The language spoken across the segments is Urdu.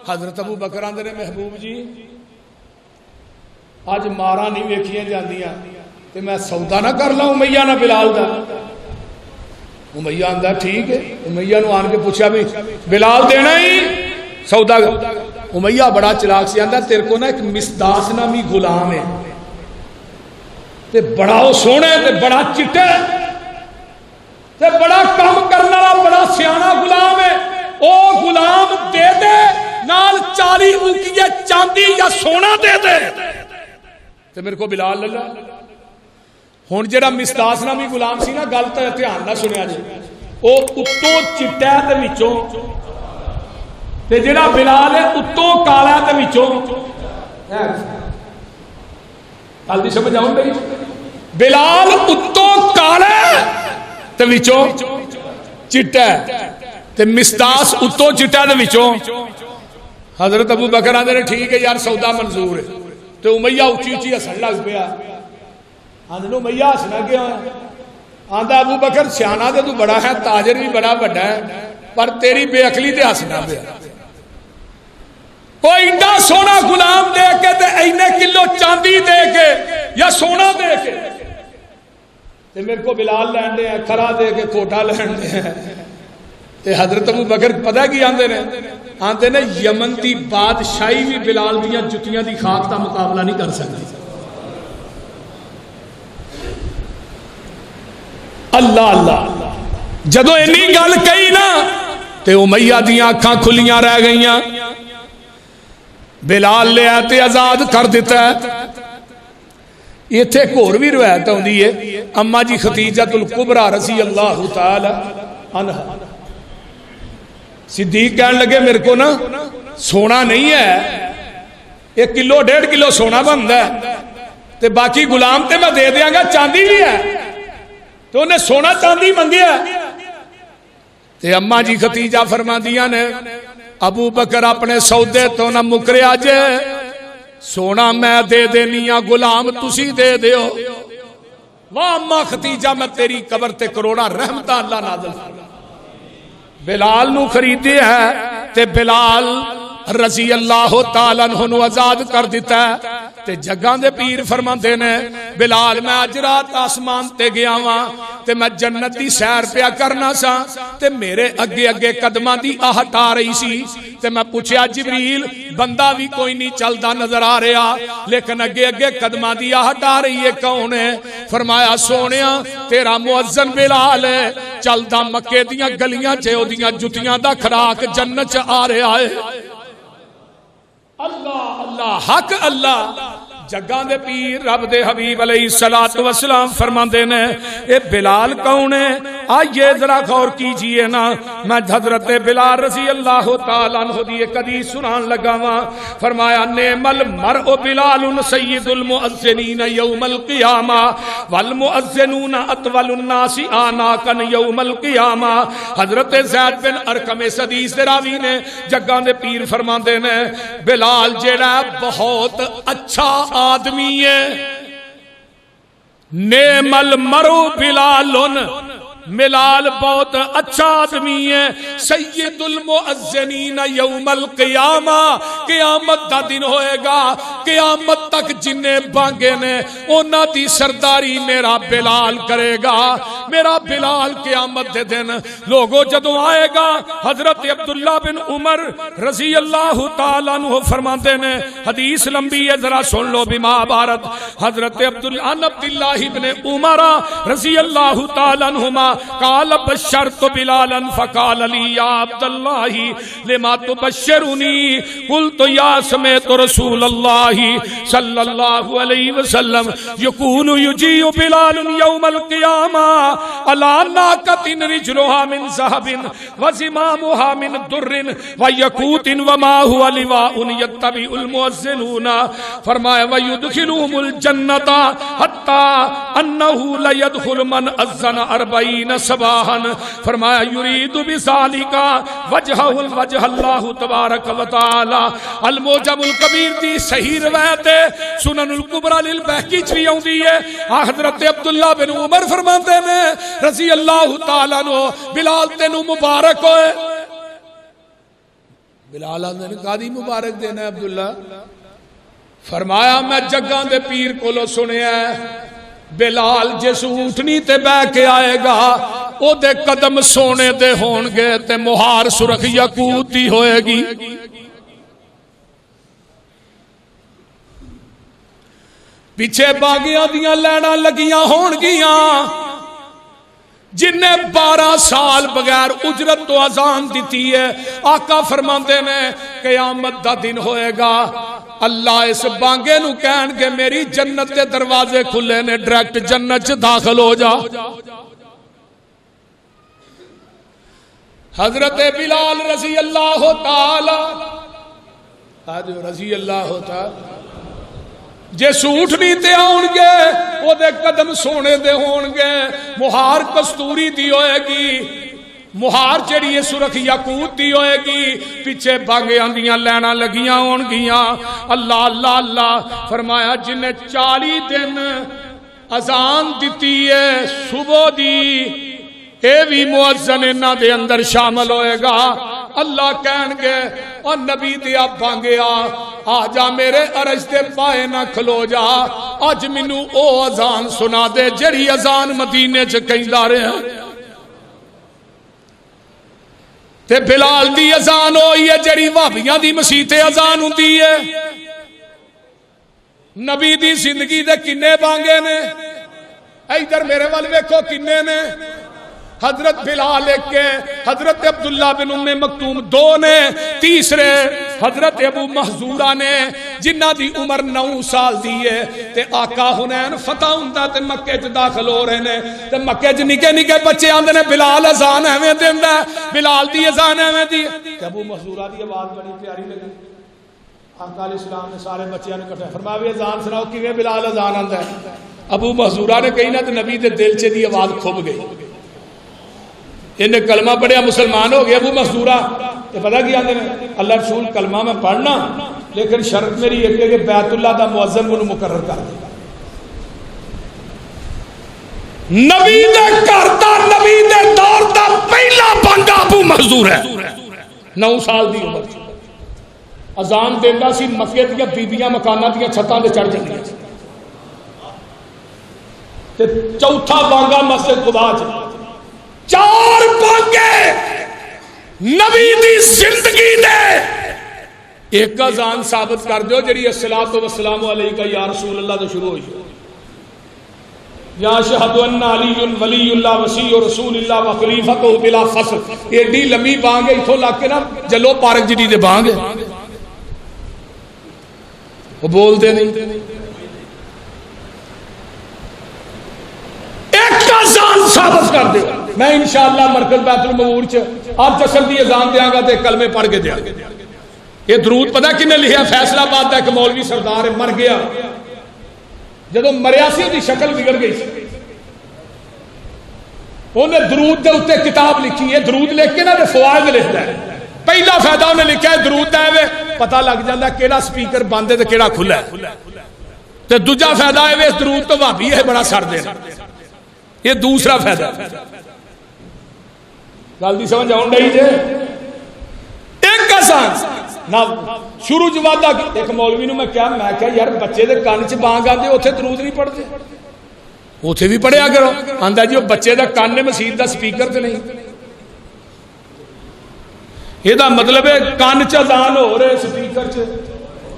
حضرت ابو بکر آندے نے محبوب جی اج مارا نہیں ویکھیاں جاندیاں تے میں سودا نہ کر لاں امیہ نہ بلال دا. امیہ آندا ٹھیک ہے. امیہ نو آن کے پوچھا بھی بلال دینا ہی سودا. امیہ بڑا چلاک سی آندا تیرے کو نا ایک مسداس نامی غلام ہے تے بڑا وہ سونا ہے تے بڑا چٹا ہے تے بڑا کام کرنے والا بڑا سیانا غلام ہے. او غلام دے دے نال 40 اوقیہ چاندی یا سونا دے دے تے میرے کو بلال لے لے. ہن جڑا مسداس نامی غلام سی نا گل تے دھیان نہ سنیا جی او اتوں چٹا تے وچوں تے جڑا بلال ہے اتوں کالا تے وچوں گل دی سمجھ آؤں گی. بلال اتوں کالا تے وچوں چٹا تے مسداس اتوں چٹا تے وچوں. حضرت ابو بکر آندے نے ٹھیک ہے یار سودا منظور ہے. تے امیہ اچھی اچھی ہسن لگ پیا. آندے نو امیہ ہسنا کیا آندا ابو بکر سیانا تے تو بڑا ہے تاجر بھی بڑا بڑا ہے پر تیری بے عقلی تے ہسنا پیا. وہ ایڈا سونا غلام دے کے تے اینے کلو چاندی دے کے یا سونا دے کے تے میرے کو بلال لین دے ہیں کھرا دے کے کوٹا لین دے ہیں. تے حضرت ابو بکر پتہ کی آندے نے یمن دی بادشاہی بھی بلال دیاں جتیاں دی خاک دا مقابلہ نہیں کر سکتی. اللہ اللہ جدو اینی گل کہی نا تے امیہ دیاں اکھاں کھلیاں رہ گئیاں. بلال لے آتے آزاد کر دیتا ہے. یہ تھے ایک اور بھی روایت ہوندی ہے اما جی خدیجۃ الکبریٰ رضی اللہ تعالی عنہ صدیق کہنے لگے میرے کو نا سونا نہیں ہے 1 کلو 1.5 کلو سونا بنتا ہے تے باقی غلام تے میں دے دیاں گا چاندی بھی ہے. تو انہیں سونا چاندی منگیا تے اما جی خدیجہ فرما دیا نے ابو بکر اپنے سودے تو نہ مکریا جے سونا میں دے دینیا غلام تسی دے دیو. واہ اما خدیجہ میں تیری قبر تے کروڑا رحمتہ اللہ نازل فرما. بلال نو خریدے ہے تے بلال رضی اللہ تعالیٰ عنہ آزاد کر دیتا ہے. تے جگاں دے پیر فرماندے نے بلال میں اج رات آسمان تے گیا واں تے میں جنت دی سیر پیا کرنا سا تے میرے اگے اگے قدماں دی آہٹ آ رہی سی تے میں پوچھیا جبریل بندہ بھی کوئی نہیں چلدا نظر آ رہا لیکن اگے اگے قدماں دی آہٹ آ رہی ہے کون ہے. فرمایا سونیا تیرا مؤذن بلال ہے چلدا مکے دیاں گلیاں چ اودیاں جتیاں دا کھراک جنت چ آ رہا ہے. اللہ اللہ حق اللہ. جگاں دے پیر رب دے حبیب علیہ السلام فرماندے نے اے بلال کون ہے آئیے ذرا غور کیجئے نا. میں حضرت بلال رضی اللہ تعالیٰ عنہ دی ایک حدیث سنان لگا ہوں. فرمایا نعم المرء بلال سید المؤذنین یوم القیامہ والمؤذنون اطول الناس آناکا یوم القیامہ. حضرت زید بن ارقم اس حدیث دے راوی نے جگاں دے پیر فرماندے نے بلال جیڑا بہت اچھا آدمی ہے. نعم المرء بلال بلال بہت اچھا آدمی ہے. سید المؤذنین یوم القیامہ قیامت دا دن ہوئے گا قیامت تک جنہیں بانگے نے اونا دی سرداری میرا بلال کرے گا. میرا بلال قیامت دے دن لوگوں جدوں آئے گا. حضرت عبداللہ بن عمر رضی اللہ تعالیٰ عنہ فرماتے نے حدیث لمبی ہے ذرا سن لو بما بارت. حضرت عبداللہ بن عمر رضی اللہ تعالیٰ عنہما قال بشرت بلالا فقال لي يا عبد الله لما تبشرني قلت يا سمعت رسول الله صلى الله عليه وسلم يكون يجيء بلال يوم القيامة على ناقة رجلها من ذهب وزمامها من در وياقوت وما هو لواء يتبع المؤذنون. فرمایا ويدخلهم الجنة حتى أنه لا يدخل من أذن 40 صباحاً. فرمایا یرید بذالک وجہ اللہ تبارک و تعالی. الموجم الکبیر دی صحیح روایت ہے سنن الکبریٰ للبہقی بھی ہوندی ہے. حضرت عبداللہ بن عمر فرماتے ہیں رضی اللہ تعالیٰ عنہ بلال تینو مبارک ہوئے بلال آدھے نے قاضی مبارک دینا ہے عبداللہ؟ فرمایا میں جگاں دے پیر کولو سنیا ہے بلال جس اونٹنی تے بہ کے آئے گا او دے قدم سونے دے ہون گے تے مہار سرخ یاقوت دی ہوئے گی. پیچھے باغیاں دیاں لینا لگیاں ہون گیاں جن نے 12 سال بغیر اجرت تو اذان دیتی ہے. آقا فرماندے نے قیامت دا دن ہوئے گا اللہ اس بانگے نو کہن کہ میری جنت دے دروازے کھلے نے ڈائریکٹ جنت چ داخل ہو جا. حضرت بلال رضی اللہ تعالی رضی اللہ تعالی جے سوٹ نہیں تے آن گے او دے قدم سونے دے ہون گے مہار کستوری دی ہوئے گی مہار جڑی سرخ یاقوت دی ہوئے گی پیچھے باغیاں دیاں لینا لگیاں ہون گیاں. اللہ اللہ اللہ فرمایا جن نے 40 دن اذان دیتی ہے صبح دی اے بھی مؤذن انہاں دے اندر شامل ہوئے گا. اللہ کہن گے اور نبی دیا بانگیا آ جا میرے عرش دے پائے نہ کھلو جا اج مینوں او اذان سنا دے جڑی اذان مدینے چ کہندا رہیا. تے بلال دی اذان ہوئی ہے جڑی وہابیاں دی مسیح تے اذان ہوندی ہے. نبی دی زندگی دے کنے بانگے نے ادھر میرے وال ویکھو کنے نے. حضرت بلال ایک کے حضرت عبداللہ بن ام مکتوم 2 نے تیسرے حضرت ابو محذورہ نے جنہ دی عمر 9 سال دی ہے. تے آقا حنین فتح ہوندا تے مکے چ داخل ہو رہے نے تے مکے چ نکے نکے بچے آندے نے بلال اذان ایویں دیندا ہے بلال دی اذان ایویں دی. تے ابو محذورہ دی آواز بڑی پیاری لگی. آقا علیہ السلام نے سارے بچیاں نے اکٹھے فرمایا وی اذان سناؤ کیویں بلال اذان آندا ہے. ابو محذورہ نے کہی نہ تے نبی دے دل چ دی آواز کھب گئی. انہیں کلمہ پڑھیا مسلمان ہو گیا. ابو محذورہ یہ پتہ کیا آتے ہیں اللہ رسول کلمہ میں پڑھنا لیکن شرط میری ایک ہے کہ بیت اللہ دا مؤذن کو مقرر کر دے. نبی دے گھر دا نبی دے دور دا پہلا بندہ ابو محذور ہے. 9 سال دی عمر اذان دیندا سی مکے دیاں بیبییاں مکاناں دیاں چھتاں تے چڑھ جاندیاں تے چوتھا بانگا مسجد خدا چ 4 بانگے نبی دی زندگی دے ایک اذان ثابت کر دیو جڑی الصلاۃ والسلام علیکہ یا رسول اللہ تو شروع ہوئی یا اشہد ان علی ولی اللہ وصی رسول اللہ و خلیفۃ بلا فصل. ایڈی لمبی بانگ ہے اتھوں لگ کے نا جلو پارک جڑی دے بانگ ہے وہ بول دے نہیں. ایک اذان ثابت کر دے. میں انشاءاللہ مرکز بیت المعمور چ آج جشن دی اذان دیاں گا تے کلمے پڑھ کے دیاں گا. یہ درود پتہ کنے لکھیا فیصلہ آباد دا ایک مولوی سردار مر گیا جدوں مریا سی دی شکل بگڑ گئی سی انہیں درود دے اوتے کتاب لکھی ہے. درود لکھ کے نا تے فوائد لکھدا ہے. پہلا فائدہ انہیں لکھا ہے درود دا ہے پتہ لگ جاندا کیڑا سپیکر بند ہے تے کیڑا کھلا ہے. تے دوجا فائدہ ہے اس درود تو بھابی ہے بڑا سڑ دے. یہ دوسرا فائدہ گل دی سمجھ آن رہی جے. ایک اذان نہ شروع جوادا ایک مولوی نو میں کیا یار بچے دے کان چ بانگ آندے اوتھے درود نہیں پڑھتے اوتھے بھی پڑھیا کرو. آندا جی وہ بچے دا کان نے مسجد دا سپیکر تے نہیں. یہ دا مطلب ہے کان چ اذان ہو رہے سپیکر چ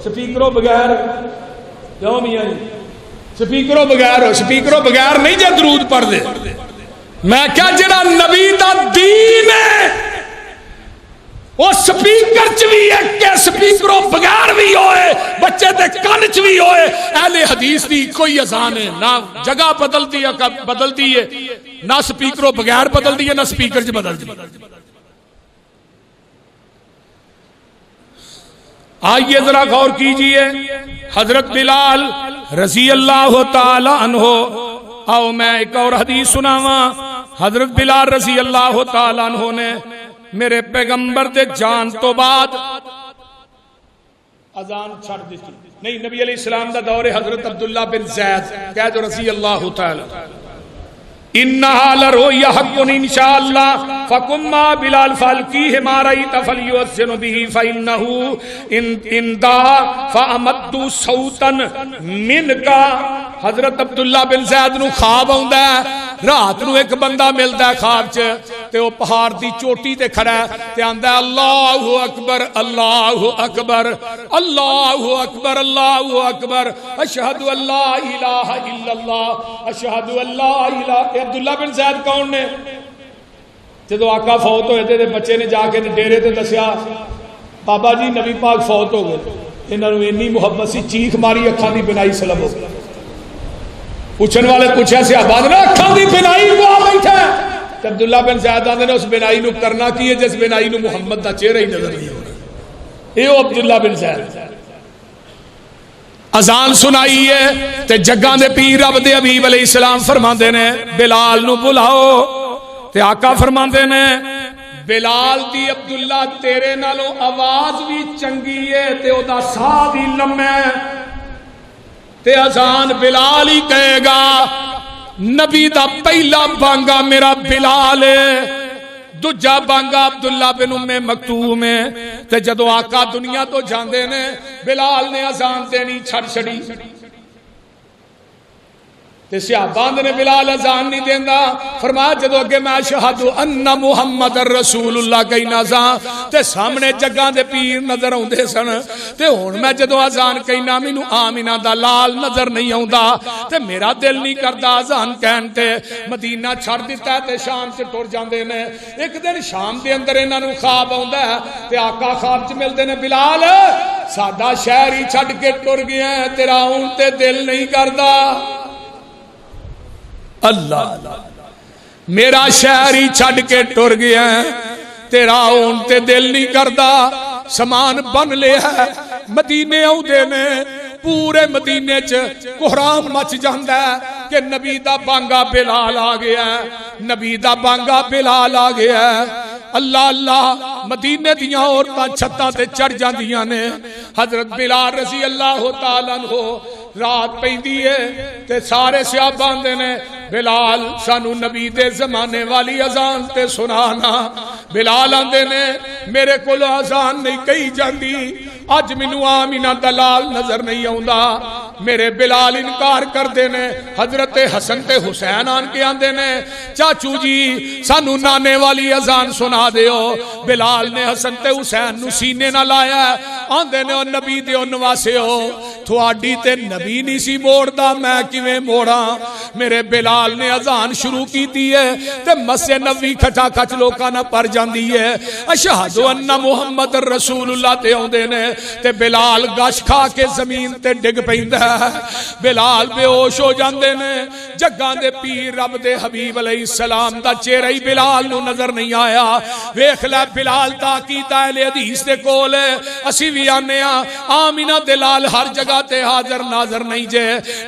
سپیکروں بغیر جاؤ میاں جی سپیکروں بغیر نہیں جے درود پڑھ دے. میں کیا جڑا نبی دا دین ہے وہ سپیکر چ بھی ہے کہ سپیکروں بغیر بھی ہوئے بچے دے کان چ بھی ہوئے. اہل حدیث دی کوئی اذان ہے نہ جگہ بدلتی ہے نہ سپیکروں بغیر بدلتی ہے نہ سپیکر چ بدلتی ہے. آئیے ذرا غور کیجئے حضرت بلال رضی اللہ تعالی عنہ. آؤ میں ایک اور حدیث سناواں. حضرت بلال رضی اللہ تعالی عنہ نے میرے پیغمبر دے جان تو بعد اذان چھڑ دیتی نہیں. نبی علیہ السلام دا دور حضرت عبداللہ بن زید کہہ جو رضی اللہ تعالی انہا لرؤیا حق انشاءاللہ فکم ما بلال فالکیہ ما رأیت فلیوزن به فإنہو اندہ فامدو صوتا منکا. حضرت عبداللہ بن زید نو خواب آؤندا ہے، رات نو ایک بندہ ملدا ہے خواب چ تے او پہاڑ دی چوٹی تے کھڑا ہے تے آندا ہے اللہ اکبر اللہ اکبر اللہ اکبر اللہ اکبر اشہد ان لا الہ الا اللہ اشہد ان لا الہ. عبداللہ بن زید کون نے؟ جدو آقا فوت ہوئے تھے بچے نے جا کے ڈیرے تے دسیا بابا جی نبی پاک فوت ہو گئے. انہاں نو اتنی محبت سی چیخ ماری اکھاں دی بنائی سلب ہو گئی. پوچھن والے پوچھا صحابہ نے اکھاں دی بنائی کو آ بیٹھا ہے. عبداللہ بن زید آندے نے اس بنائی نو کرنا کی ہے جس بنائی نو محمد دا چہرہ ہی نظر نہیں ہونا. اے عبداللہ بن زید اذان سنائی ہے تے جگاں دے پیر عبد حبیب علیہ السلام فرماندے نے بلال نو بلاؤ تے آقا فرماندے نے بلال دی عبداللہ تیرے نالوں آواز بھی چنگی ہے تے او دا ساہ بھی لمے تے اذان بلال ہی کہے گا. نبی دا پہلا بانگا میرا بلال ہے، دوجا بانگا عبداللہ بن ام مکتوم ہے. تے جدو آقا دنیا تو جاندے نے بلال نے اذان دینی چھڑ چھڑی تے صحابہ نے بلال اذان نہیں دیندا. فرمایا جدو اگے میں اشہد ان محمد رسول اللہ کہنا سا تے سامنے جگاں دے پیر نظر آوندے سن تے ہن میں جدو اذان کہنا مینوں آمینہ دا لال نظر نہیں آوندا تے میرا دل نہیں کردا اذان کہن تے مدینہ چھڑ دتا تے شام تے ٹر جاندے نے. ایک دن شام دے اندر انہاں نوں خواب آوندا ہے تے آقا خواب چ ملدے نے بلال ساڈا شہر ہی چھڈ کے ٹر گیا تیرا ہن تے دل نہیں کردا. اللہ میرا شہر ہی چھڈ کے ٹر گیا تیرا ہون تے دل نہیں کردا. سامان بن لیا ہے مدینے آؤندے نے پورے مدینے چ کوہرام مچ جاندا ہے کہ نبی دا بانگا بلال آ گیا ہے نبی دا بانگا بلال آ گیا ہے. اللہ اللہ مدینے دیاں عورتاں چھتاں تے چڑھ جاندیاں نے. حضرت بلال رضی اللہ تعالیٰ عنہ رات پیندی ہے تے سارے صحابہ آندے نے بلال سانو نبی دے زمانے والی اذان تے سنانا. بلال آندے نے میرے کول اذان نہیں کہی جاندی اج مینوں آمینہ دلال نظر نہیں آوندا. میرے بلال انکار کر دے نے. حضرت حسن تے حسین آن کے آندے نے چاچو جی سانو نانے والی اذان سنا دیو. بلال نے حسن تے حسین نو سینے نہ لایا آندے نے او نبی دیو نواسیو تھوڑی تے نبی نہیں سی موڑدا میں کیویں موڑاں. میرے بلال نے اذان شروع کی دی ہے تے مسجد نبوی کھٹا کھچ لوکاں نہ پر جاندی ہے اشہد ان محمد رسول اللہ تے اوندے نے تے بلال گش کھا کے زمین تے ڈگ پیندا ہے. بلال بے ہوش ہو جاندے نے. جگاں دے پیر رب دے حبیب علیہ السلام دا چہرہ ہی بلال نو نظر نہیں آیا. ویکھ لے بلال دا عقیدہ اہل حدیث دے کول ہے. اسی وی آنے آمینہ دلال ہر جگہ تے حاضر ناظر نہیں جے.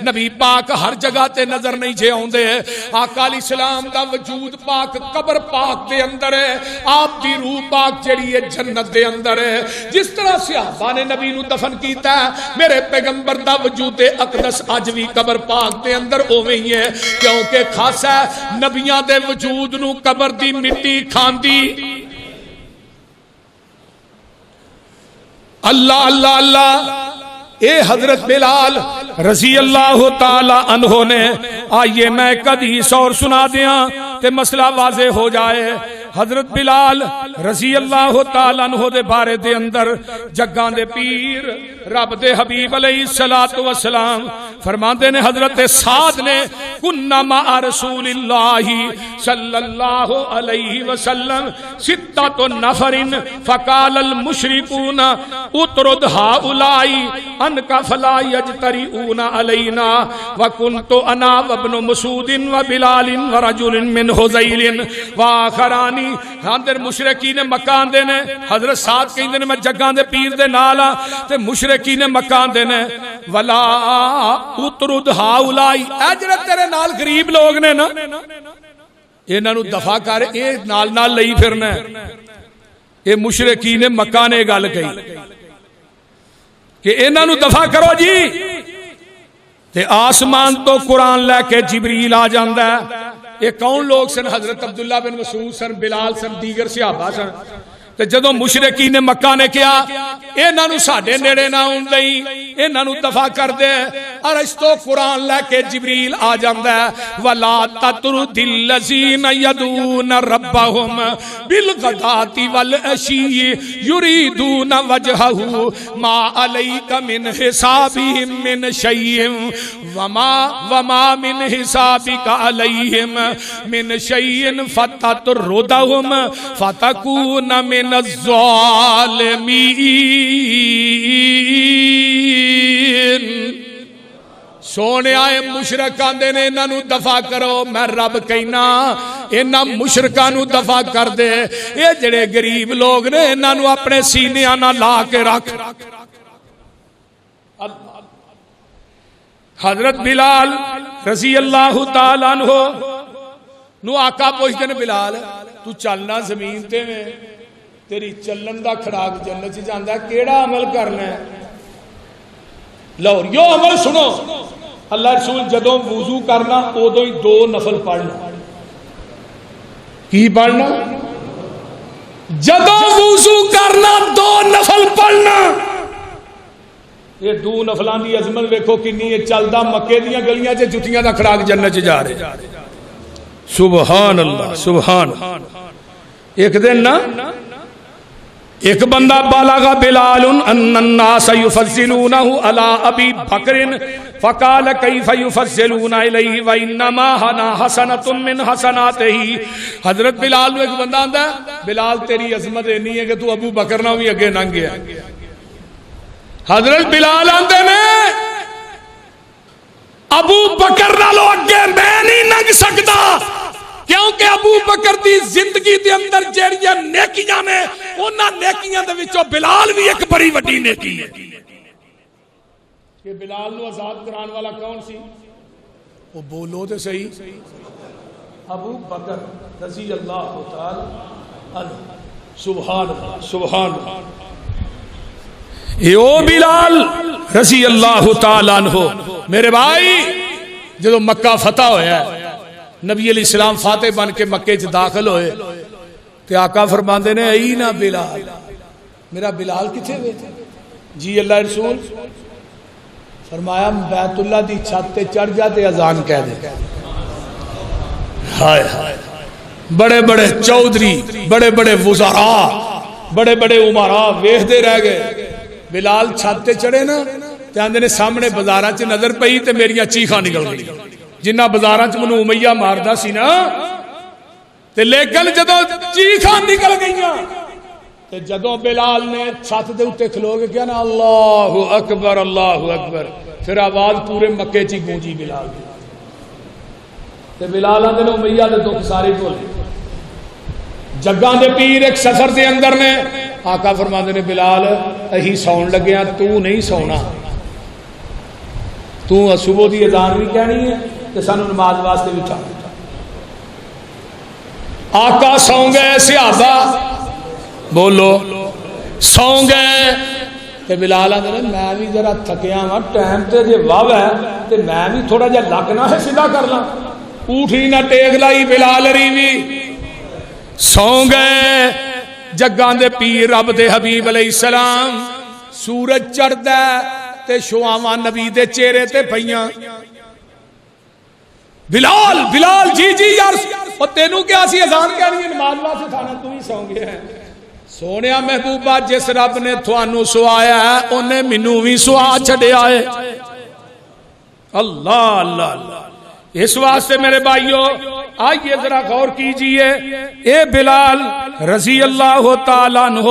نبی پاک ہر جگہ تے نظر نہیں جے آوندے. آقا علیہ السلام دا وجود پاک قبر پاک دے اندر ہے. آپ دی روح پاک جڑی ہے جنت دے اندر ہے. جس طرح صحابہ نے نبی نو دفن کیتا ہے میرے پیغمبر دا وجود اقدس اج وی قبر پاک دے اندر اوویں ہی ہے کیونکہ خاصا نبیاں دے وجود نو قبر دی مٹی کھاندی. اللہ اللہ اللہ. اے حضرت بلال رضی اللہ تعالی عنہ نے آئیے میں ایک حدیث اور سنا دیاں تے مسئلہ واضح ہو جائے. حضرت بلال رضی اللہ تعالیٰ عنہ دے بارے دے اندر جگاں دے پیر رب دے حبیب علیہ السلام فرماندے نے حضرت سعد نے کننا مع رسول اللہ صلی اللہ علیہ وسلم ستۃ نفر فقال المشرکون اطرد هؤلاء انک فلا یجترئون علینا وکنت انا وابن مسعود وبلال ورجل من حذیل واخران اندر مشرکین مکان دے نے. حضرت سعد کہندے نے میں جگاں دے پیر دے نال تے مشرکین مکان دے نے ولا اطرد هؤلاء اجر تیرے نال غریب لوگ نے نا انہاں نو دفع کر اے نال نال لئی پھرنا ہے. اے مشرکین مکہ نے گل کہی کہ انہاں نو دفع کرو جی تے آسمان تو قرآن لے کے جبریل آ جاندا ہے یہ کون لوگ سن؟ حضرت عبداللہ بن مسعود سن، بلال سن، دیگر صحابہ سن. تے جدوں مشرکین مکہ نے کیا انہاں نوں ساڈے نیڑے نہ آون دئی، انہاں نوں دفع کر دے، ارسطو قرآن لے کے جبریل آ جاندا ہے ولا تطرد الذین یدعون ربهم بالغداۃ والعشی یریدون وجهہ ما علیک من حسابهم من شیء وما من حسابک علیہم من شیء فتطردهم فتکون من الظالمین. سونے آئے مشرکان دے نے انہاں نو دفع کرو، میں رب کہنا انہاں مشرکان نو دفع کر دے. اے جڑے غریب لوگ نے انہاں نو اپنے سینیاں نہ لا کے رکھ. حضرت بلال رضی اللہ تعالی عنہ نو آقا پوچھتے نے بلال تو چلنا زمین تے میں، تیری چلن دا کھڑاک جنت چ جاندا ہے، کیڑا عمل کرنا ہے؟ لو یو عمل سنو، اللہ رسول جدوں وضو کرنا ادو ہی 2 نفل پڑھنا. کی پڑھنا؟ جدوں وضو کرنا 2 نفل پڑھنا. یہ 2 نفلان دی عظمت ویکھو کنی ہے. چلدا مکے دیاں گلیاں چ جتیاں دا کھڑاک جنت چ جا رہے. سبحان اللہ سبحان. ایک دن نا ایک بندہ بالغ بلال ان الناس يفضلونه على ابي بکر فقال كيف يفضلون اليه وانما انا حسنه من حسناته. حضرت بلال نو ایک بندہ آندا ہے بلال تیری عظمت نہیں ہے کہ تو ابو بکر نہ بھی اگے لنگ گیا. حضرت بلال آندے نے ابو بکر نالوں اگے میں نہیں لنگ سکتا، کیونکہ ابو بکر دی زندگی دے اندر جیڑیاں نیکیاں نے انہاں نیکیاں دے وچوں بلال بھی ایک بڑی وڈی نیکی ہے. کہ بلال نو آزاد کران والا کون سی؟ وہ بولو تے صحیح، ابو بکر رضی اللہ تعالی عنہ. سبحان اللہ سبحان اللہ. یہ بلال رضی اللہ تعالی عنہ. میرے بھائی جدو مکہ فتح ہویا ہے، نبی علیہ السلام فاتح بن کے مکے چ داخل ہوئے تے آقا فرماندے نے ائی نا بلال، میرا بلال کتھے ہوئے تھے؟ جی اللہ رسول. فرمایا بیت اللہ دی چھت تے چڑھ جا تے اذان کہہ دے. ہائے ہائے، بڑے بڑے چودھری، بڑے بڑے وزراء، بڑے بڑے عمراء ویکھدے رہ گئے. بلال چھت تے چڑھے نا تے آندے نے سامنے بازاراں چ نظر پئی تے میریاں چیخاں نکل گئی. جنہ بازاراں چ منوں امیہ ماردا سی نا تے لیکن جدوں چیخاں نکل گئیاں تے جدوں بلال نے چھت دے اوتے کھلو کے کہا نا اللہ اکبر اللہ اکبر، پھر آواز پورے مکے چ گونجی بلال دی. تے بلال آندے نے امیہ دے دکھ سارے بھول جگاں دے پیر ایک سفر دے اندر نے. آقا فرماندے نے بلال اہی سون لگیا، تو نہیں سونا، تو صبح دی اذان بھی کہنی ہے تے سانو نماز واسطے بھی اٹھا. آقا سو گئے، صحابہ بولو سو گئے تے بلال آندے نے میں بھی ذرا تھکیا ہاں، ٹائم تے جے واو ہے تے میں بھی تھوڑا جہا لگنا ہے سیدھا کر لاں. اٹھی نہ ٹیک لائی بلال ری بھی سو گئے. جگاں دے پیر رب دے حبیب علیہ السلام. سورج چڑھدا تے شعاواں نبی دے چہرے تے پئیاں. بلال بلال جی جی یار او تینوں کیا سی اذان کہنی ہے نماز واسطے تھانا تو ہی سو گیا ہے. سونیا محبوبہ جس رب نے تھانوں سوایا ہے اونے مینوں بھی سوا چھڈیا ہے. اللہ اللہ اللہ. اس واسطے میرے بھائیو آئیے ذرا غور کیجئے. اے بلال رضی اللہ تعالیٰ عنہ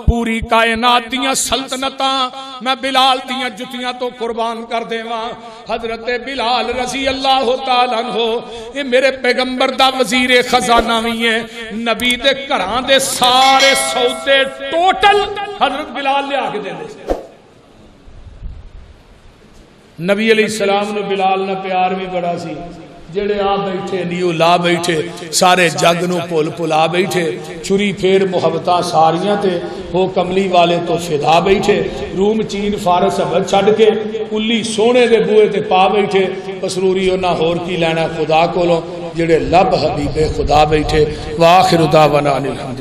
پوری کائنات دیاں سلطنتاں میں بلال دیاں جتیاں تو قربان کر دیواں. حضرت بلال رضی اللہ تعالیٰ عنہ یہ میرے پیغمبر دا وزیر خزانہ بھی ہے. نبی دے گھراں دے سارے سودے ٹوٹل حضرت بلال لے آکے دے دے. نبی علیہ السلام نے بلال نہ پیار بھی بڑا سی. جڑے آ بیٹھے نیو لا بیٹھے سارے جگ نو پل پلا بیٹھے. چری پھیر محبتاں ساریاں تے وہ کملی والے تو فدا بیٹھے. روم چین فارس حبش چھڈ کے کلی سونے دے بوئے تے پا بیٹھے. مسروری انہاں ہور کی لینا خدا کولوں. جڑے لب حبیب خدا بیٹھے۔ وآخر دعوانا الحمد